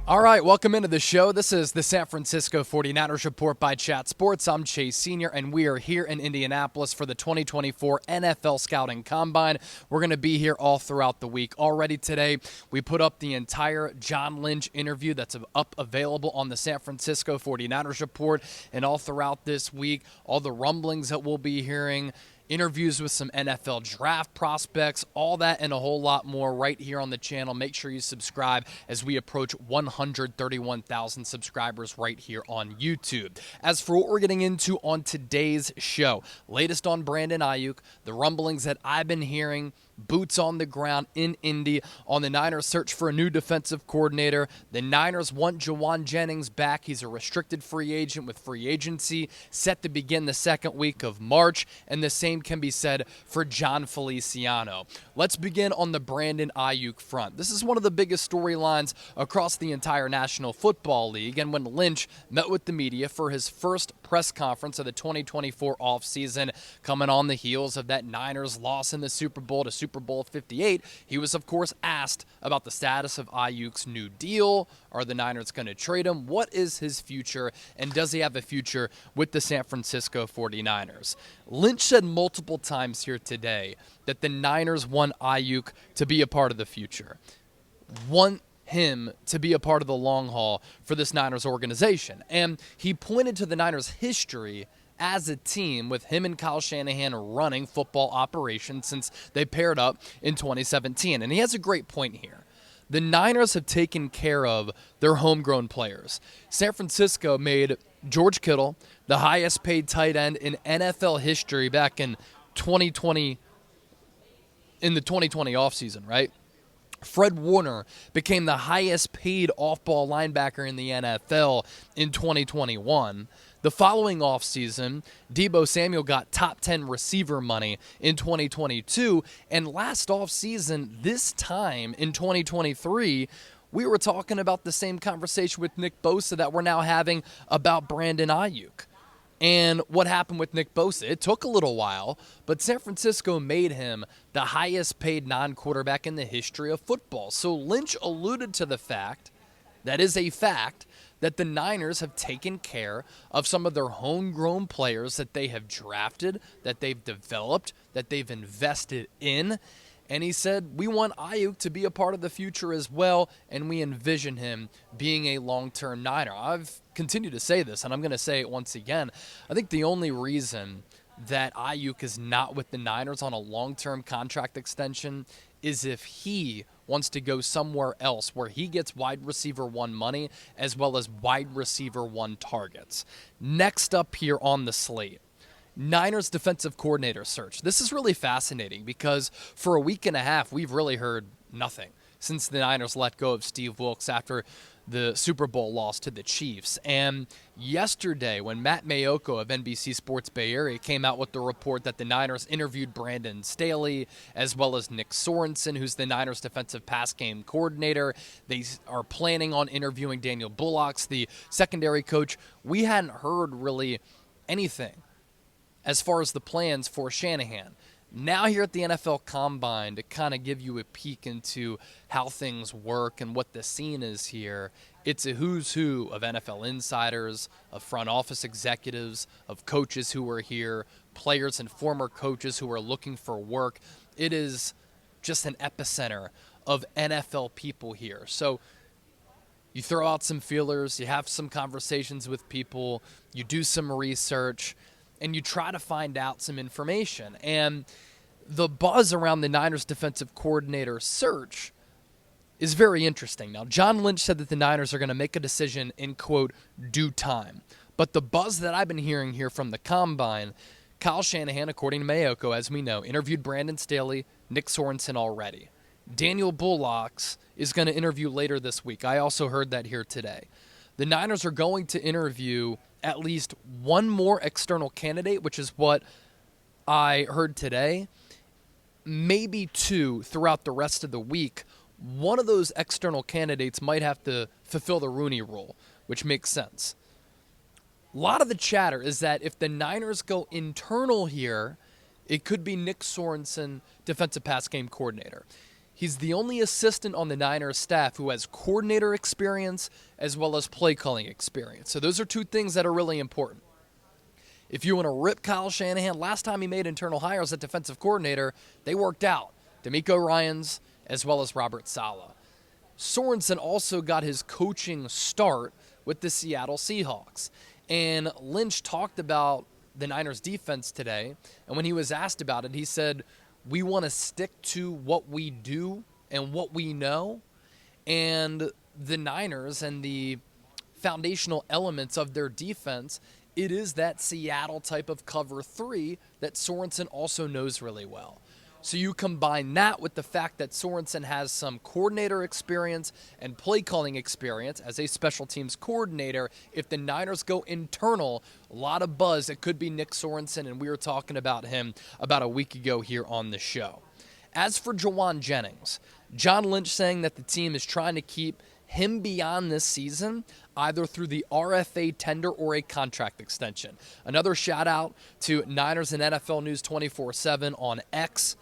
All right, welcome into the show. This is the San Francisco 49ers Report by Chat Sports. I'm Chase Sr., and we are here in Indianapolis for the 2024 NFL Scouting Combine. We're going to be here all throughout the week. Already today, we put up the entire John Lynch interview that's available on the San Francisco 49ers Report, and all throughout this week, all the rumblings that we'll be hearing, interviews with some NFL draft prospects, all that and a whole lot more right here on the channel. Make sure you subscribe as we approach 131,000 subscribers right here on YouTube. As for what we're getting into on today's show, latest on Brandon Aiyuk, the rumblings that I've been hearing, boots on the ground in Indy on the Niners' search for a new defensive coordinator. The Niners want Jauan Jennings back. He's a restricted free agent with free agency set to begin the second week of March, and the same can be said for Jon Feliciano. Let's begin on the Brandon Aiyuk front. This is one of the biggest storylines across the entire National Football League, and when Lynch met with the media for his first press conference of the 2024 offseason, coming on the heels of that Niners loss in the Super Bowl to Super Bowl 58, he was, of course, asked about the status of Aiyuk's new deal. Are the Niners going to trade him? What is his future? And does he have a future with the San Francisco 49ers? Lynch said multiple times here today that the Niners want Aiyuk to be a part of the future, want him to be a part of the long haul for this Niners organization. And he pointed to the Niners' history as a team with him and Kyle Shanahan running football operations since they paired up in 2017. And he has a great point here. The Niners have taken care of their homegrown players. San Francisco made George Kittle the highest paid tight end in NFL history back in 2020, in the 2020 offseason, right? Fred Warner became the highest paid off-ball linebacker in the NFL in 2021. The following offseason, Deebo Samuel got top 10 receiver money in 2022. And last offseason, this time in 2023, we were talking about the same conversation with Nick Bosa that we're now having about Brandon Aiyuk. And what happened with Nick Bosa? It took a little while, but San Francisco made him the highest paid non-quarterback in the history of football. So Lynch alluded to the fact, that is a fact, that the Niners have taken care of some of their homegrown players that they have drafted, that they've developed, that they've invested in. And he said, we want Aiyuk to be a part of the future as well, and we envision him being a long-term Niner. I've continued to say this, and I'm going to say it once again. I think the only reason that Aiyuk is not with the Niners on a long-term contract extension is if he wants to go somewhere else where he gets wide receiver one money as well as wide receiver one targets. Next up here on the slate, Niners defensive coordinator search. This is really fascinating because for a week and a half, we've really heard nothing since the Niners let go of Steve Wilks after the Super Bowl loss to the Chiefs. And yesterday, when Matt Mayoko of NBC Sports Bay Area came out with the report that the Niners interviewed Brandon Staley as well as Nick Sorensen, who's the Niners defensive pass game coordinator. They are planning on interviewing Daniel Bullocks, the secondary coach. We hadn't heard really anything as far as the plans for Shanahan. Now here at the NFL Combine, to kind of give you a peek into how things work and what the scene is here, it's a who's who of NFL insiders, of front office executives, of coaches who are here, players and former coaches who are looking for work. It is just an epicenter of NFL people here. So you throw out some feelers, you have some conversations with people, you do some research, and you try to find out some information. And the buzz around the Niners defensive coordinator search is very interesting. Now, John Lynch said that the Niners are going to make a decision in, quote, due time. But the buzz that I've been hearing here from the Combine, Kyle Shanahan, according to Mayoko, as we know, interviewed Brandon Staley, Nick Sorensen already. Daniel Bullocks is going to interview later this week. I also heard that here today. The Niners are going to interview at least one more external candidate, which is what I heard today, maybe two throughout the rest of the week. One of those external candidates might have to fulfill the Rooney Rule, which makes sense. A lot of the chatter is that if the Niners go internal here, it could be Nick Sorensen, defensive pass game coordinator. He's the only assistant on the Niners staff who has coordinator experience as well as play calling experience. So those are two things that are really important. If you want to rip Kyle Shanahan, last time he made internal hires at defensive coordinator, they worked out. D'Amico Ryans as well as Robert Saleh. Sorensen also got his coaching start with the Seattle Seahawks. And Lynch talked about the Niners defense today, and when he was asked about it, he said, we want to stick to what we do and what we know. And the Niners and the foundational elements of their defense, it is that Seattle type of cover 3 that Sorensen also knows really well. So you combine that with the fact that Sorensen has some coordinator experience and play calling experience as a special teams coordinator. If the Niners go internal, a lot of buzz. It could be Nick Sorensen, and we were talking about him about a week ago here on the show. As for Jauan Jennings, John Lynch saying that the team is trying to keep him beyond this season, either through the RFA tender or a contract extension. Another shout out to Niners and NFL News 24/7 on X.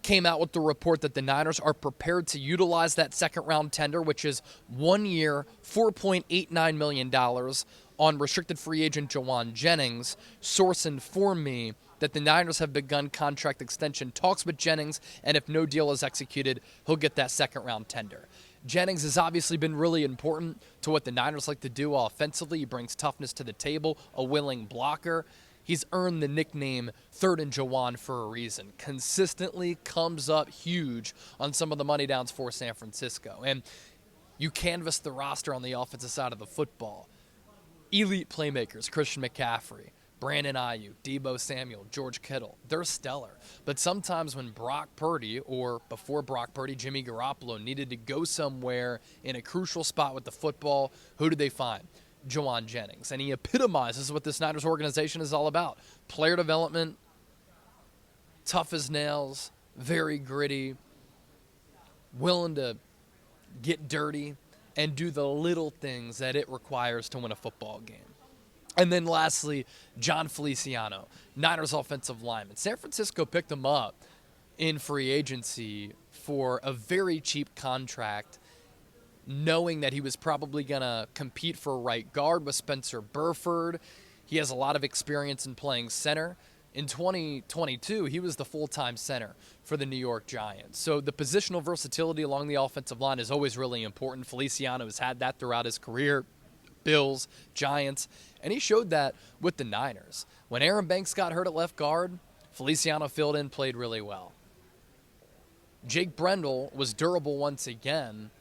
Came out with the report that the Niners are prepared to utilize that second round tender, which is 1 year, $4.89 million on restricted free agent Jauan Jennings. Source informed me that the Niners have begun contract extension talks with Jennings, and if no deal is executed, he'll get that second round tender. Jennings has obviously been really important to what the Niners like to do offensively. He brings toughness to the table, a willing blocker. He's earned the nickname Third and Jauan for a reason. Consistently comes up huge on some of the money downs for San Francisco. And you canvass the roster on the offensive side of the football. Elite playmakers, Christian McCaffrey, Brandon Aiyuk, Deebo Samuel, George Kittle, they're stellar. But sometimes when Brock Purdy, or before Brock Purdy, Jimmy Garoppolo, needed to go somewhere in a crucial spot with the football, who did they find? Jauan Jennings. And he epitomizes what this Niners organization is all about. Player development, tough as nails, very gritty, willing to get dirty and do the little things that it requires to win a football game. And then lastly, Jon Feliciano, Niners offensive lineman. San Francisco picked him up in free agency for a very cheap contract, knowing that he was probably going to compete for right guard with Spencer Burford. He has a lot of experience in playing center. In 2022, he was the full-time center for the New York Giants. So the positional versatility along the offensive line is always really important. Feliciano has had that throughout his career. Bills, Giants, and he showed that with the Niners. When Aaron Banks got hurt at left guard, Feliciano filled in, played really well. Jake Brendel was durable once again,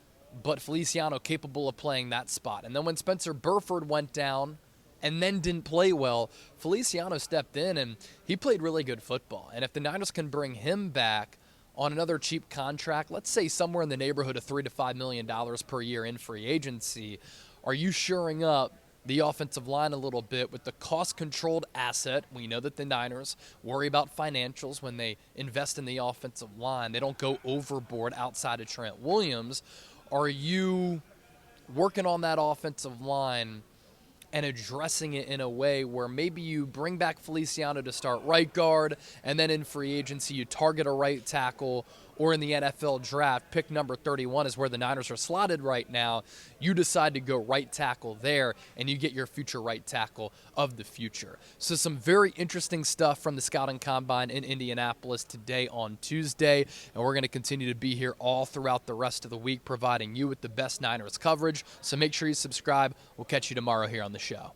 but Feliciano capable of playing that spot. And then when Spencer Burford went down and then didn't play well, Feliciano stepped in and he played really good football. And if the Niners can bring him back on another cheap contract, let's say somewhere in the neighborhood of $3 to $5 million per year in free agency, are you shoring up the offensive line a little bit with the cost-controlled asset? We know that the Niners worry about financials when they invest in the offensive line. They don't go overboard outside of Trent Williams. Are you working on that offensive line and addressing it in a way where maybe you bring back Feliciano to start right guard, and then in free agency you target a right tackle, or in the NFL draft, pick number 31 is where the Niners are slotted right now. You decide to go right tackle there, and you get your future right tackle of the future. So some very interesting stuff from the Scouting Combine in Indianapolis today on Tuesday, and we're going to continue to be here all throughout the rest of the week, providing you with the best Niners coverage. So make sure you subscribe. We'll catch you tomorrow here on the show.